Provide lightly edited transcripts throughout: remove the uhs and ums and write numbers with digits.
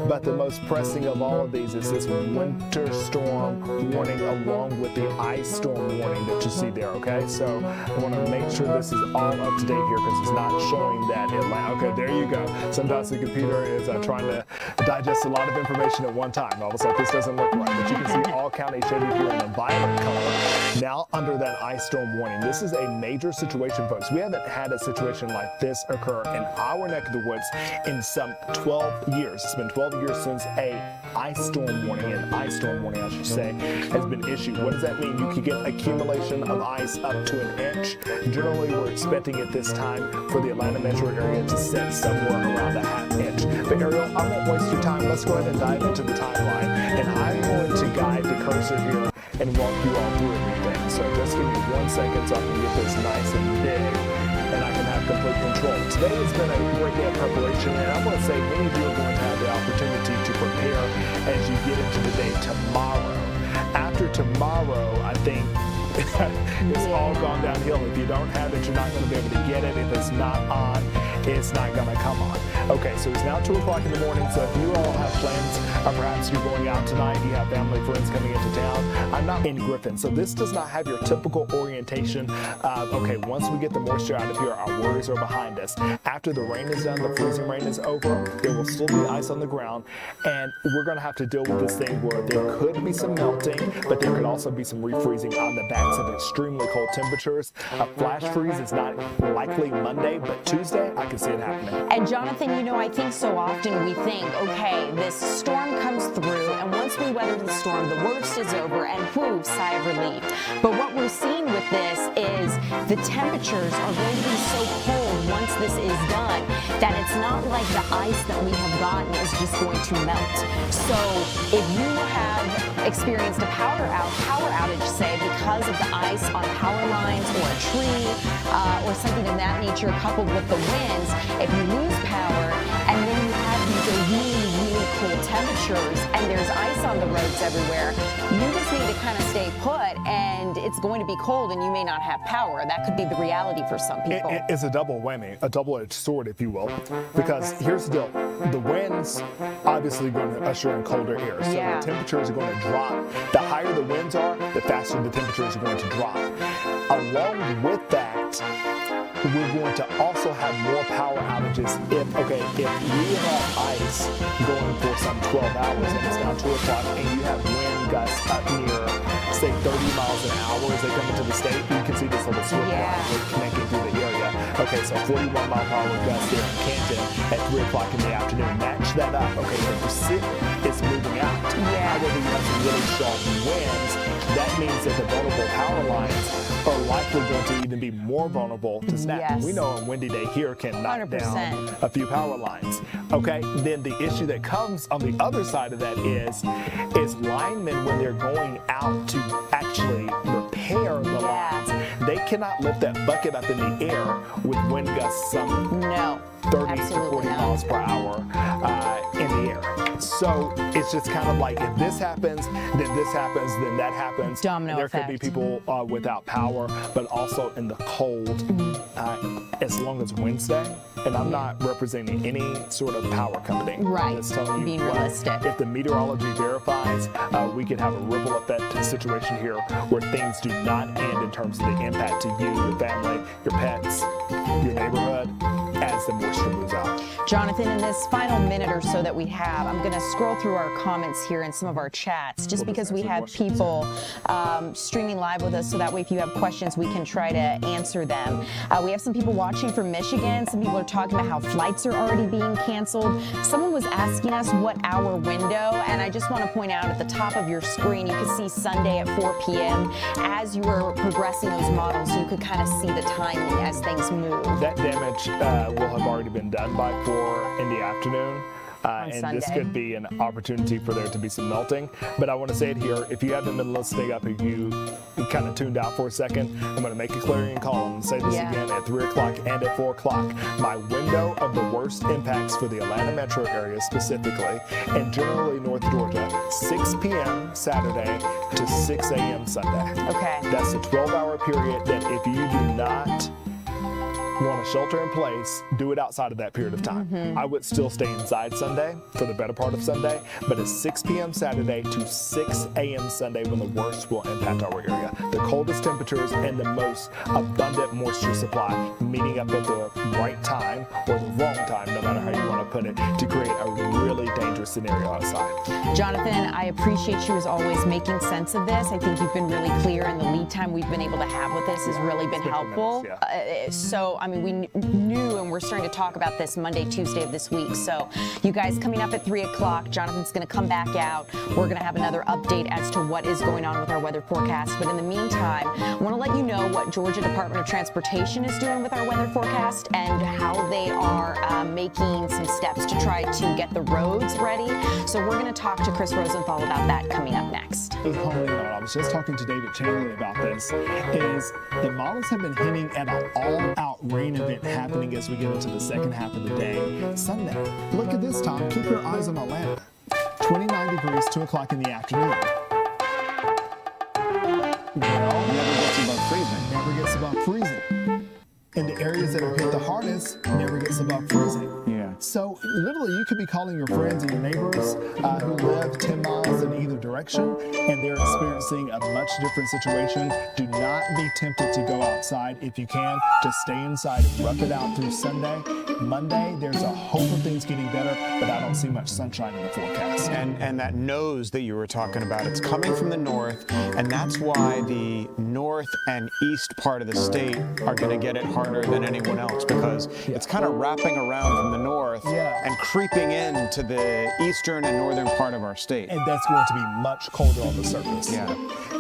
But the most pressing of all of these is this winter storm warning along with the ice storm warning that you see there, okay? So I want to make sure this is all up to date here because it's not showing that Atlanta. Okay, there you go. Sometimes the computer is trying to digest a lot of information at one time. All of a sudden, this doesn't look right, but you can see all counties shaded here in a violet color. Now under that ice storm warning, this is a major situation, folks. We haven't had a situation like this occur in our neck of the woods in some 12 years. It's been 12 years since an ice storm warning, I should say, has been issued. What does that mean? You could get accumulation of ice up to an inch. Generally, we're expecting at this time for the Atlanta metro area to set somewhere around a half inch. But Ariel, I won't waste your time. Let's go ahead and dive into the timeline. And I'm going to guide the cursor here and walk you all through everything. So just give me 1 second so I can get this nice and big and I can have complete control. Today has been a great day of preparation, and I want to say many of you are going to have the opportunity to prepare as you get into the day tomorrow. After tomorrow, I think it's all gone downhill. If you don't have it, you're not going to be able to get it. If it's not on, it's not going to come on. Okay, so it's now 2 o'clock in the morning, so if you all have plans, or perhaps you're going out tonight, you have family, friends coming into town, I'm not in Griffin, so this does not have your typical orientation of, okay, once we get the moisture out of here, our worries are behind us. After the rain is done, the freezing rain is over, there will still be ice on the ground, and we're going to have to deal with this thing where there could be some melting, but there could also be some refreezing on the backs of extremely cold temperatures. A flash freeze is not likely Monday, but Tuesday, I can see it happening. And Jonathan, you know, I think so often we think, okay, this storm comes through, and once we weather the storm, the worst is over, and whoo, sigh of relief. But what we're seeing with this is the temperatures are going to be so cold once this is done that it's not like the ice that we have gotten is just going to melt. So if you have experienced a power outage, say, because of the ice on power lines or a tree or something of that nature coupled with the winds, if you lose power and then you have these really cold temperatures and there's ice on the roads everywhere, you just need to kind of stay put, and it's going to be cold and you may not have power. That could be the reality for some people. It's a double whammy, a double-edged sword, if you will, because here's the deal. The winds obviously going to usher in colder air, so the temperatures are going to drop. The higher the winds are, the faster the temperatures are going to drop. Along with that, we're going to also have more power outages if we have ice going for some 12 hours and it's now 2 o'clock and you have wind gusts up near, say, 30 miles an hour as they come into the state. You can see this little slip line connecting through the area. Okay, so 41-mile-per-hour gusts there in Canton at 3 o'clock in the afternoon. Match that up. Okay, the Pacific is moving out. However, you have some really strong winds. That means that the vulnerable power lines are likely going to even be more vulnerable to snap. We know a windy day here can knock 100%. down a few power lines. Okay, then the issue that comes on the other side of that is linemen, when they're going out to actually repair the lines, they cannot lift that bucket up in the air with wind gusts some 30 to 40 miles per hour in the air. So it's just kind of like, if this happens, then this happens, then that happens. Domino there effect. could be people without power, but also in the cold, as long as Wednesday. And I'm not representing any sort of power company. Right, It's telling you, being realistic. If the meteorology verifies, we could have a ripple effect situation here where things do not end in terms of the impact to you, your family, your pets, your neighborhood, as the moisture moves out. Jonathan, in this final minute or so that we have, I'm going to scroll through our comments here in some of our chats, just because we have people streaming live with us, so that way if you have questions, we can try to answer them. We have some people watching from Michigan. Some people are talking about how flights are already being canceled. Someone was asking us what our window, and I just want to point out at the top of your screen, you can see Sunday at 4 p.m. As you were progressing those models, you could kind of see the timing as things move. That damage will have already been done by 4 in the afternoon. And Sunday. This could be an opportunity for there to be some melting. But I want to say it here, if you haven't been listening up, if you kind of tuned out for a second, I'm going to make a clarion call. I'm going to say this again at 3 o'clock and at 4 o'clock. My window of the worst impacts for the Atlanta metro area specifically, and generally North Georgia, 6 p.m. Saturday to 6 a.m. Sunday. Okay. That's a 12-hour period that if you do not want to shelter in place, do it outside of that period of time. I would still stay inside Sunday for the better part of Sunday, but it's 6 p.m. Saturday to 6 a.m. Sunday when the worst will impact our area. The coldest temperatures and the most abundant moisture supply meeting up at the right time or the wrong time, no matter how you want to put it, to create a really dangerous scenario outside. Jonathan, I appreciate you as always making sense of this. I think you've been really clear, and the lead time we've been able to have with this has really been helpful. So, I mean, we knew, and we're starting to talk about this Monday, Tuesday of this week. So, you guys coming up at 3 o'clock, Jonathan's going to come back out. We're going to have another update as to what is going on with our weather forecast. But in the meantime, I want to let you know what Georgia Department of Transportation is doing with our weather forecast and how they are making some steps to try to get the roads ready. So, we're going to talk to Chris Rosenthal about that coming up next. I was just talking to David Chanley about this, is the models have been hinting at an all-out rain event happening as we get into the second half of the day Sunday. Look at this, Tom. Keep your eyes on Atlanta. 29 degrees, 2 o'clock in the afternoon. Well, Never gets above freezing. never gets above freezing. And the areas that are hit the hardest never gets above freezing. Yeah. So literally you could be calling your friends and your neighbors who live 10 miles in either direction and they're experiencing a much different situation. Do not be tempted to go outside. If you can, just stay inside and rough it out through Sunday. Monday, there's a hope of things getting better, but I don't see much sunshine in the forecast. And that nose that you were talking about, it's coming from the north, and that's why the north and east part of the state are going to get it harder than anyone else, because it's kind of wrapping around from the north and creeping into the eastern and northern part of our state. And that's going to be much colder on the surface. Yeah.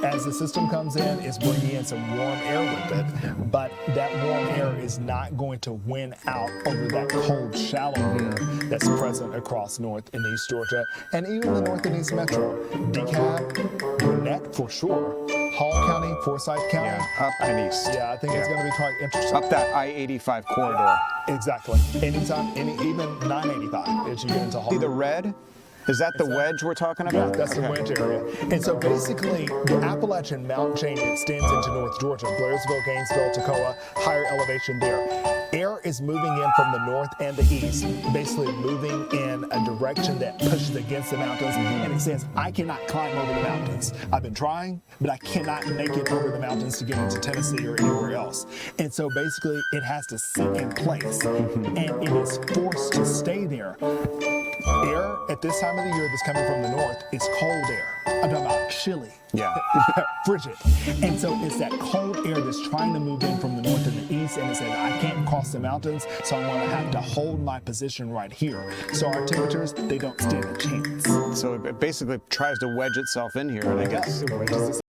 As the system comes in, it's bringing in some warm air with it, but that warm air is not going to win out over that cold, shallow air that's present across North and East Georgia, and even the North and East Metro. DeKalb, Gwinnett for sure, Hall County, Forsyth County. Yeah, up and east. Yeah, I think it's going to be quite interesting. Up that I-85 corridor. Exactly. Anytime, even 985 as you get into Hall. See the red? Is that the wedge we're talking Yeah, about? that's the wedge area. And so basically, the Appalachian mountain chain extends into North Georgia, Blairsville, Gainesville, Toccoa, higher elevation there. Air is moving in from the north and the east, basically moving in a direction that pushes against the mountains, and it says, I cannot climb over the mountains. I've been trying, but I cannot make it over the mountains to get into Tennessee or anywhere else. And so basically, it has to sit in place, and it is forced to stay there. Air at this time of the year that's coming from the north is cold air. I'm talking about chilly. Yeah. Frigid. And so it's that cold air that's trying to move in from the north and the east, and it says, I can't cross the mountains, so I'm going to have to hold my position right here. So our temperatures, they don't stand a chance. So it basically tries to wedge itself in here, and I guess It wedges